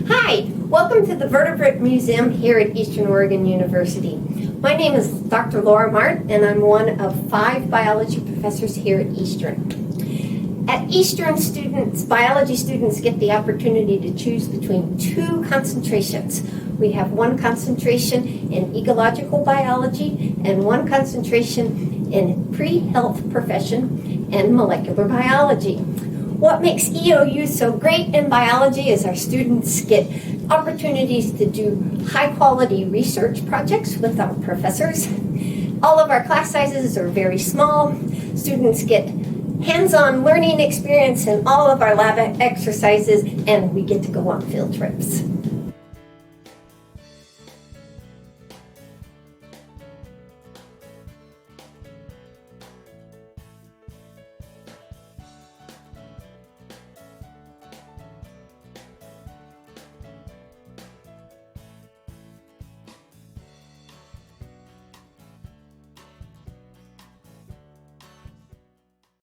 Hi, welcome to the Vertebrate Museum here at Eastern Oregon University. My name is Dr. Laura Mahrt, and I'm one of 5 biology professors here at Eastern. At Eastern, biology students get the opportunity to choose between 2 concentrations. We have 1 concentration in ecological biology and 1 concentration in pre-health profession and molecular biology. What makes EOU so great in biology is our students get opportunities to do high-quality research projects with our professors. All of our class sizes are very small. Students get hands-on learning experience in all of our lab exercises, and we get to go on field trips.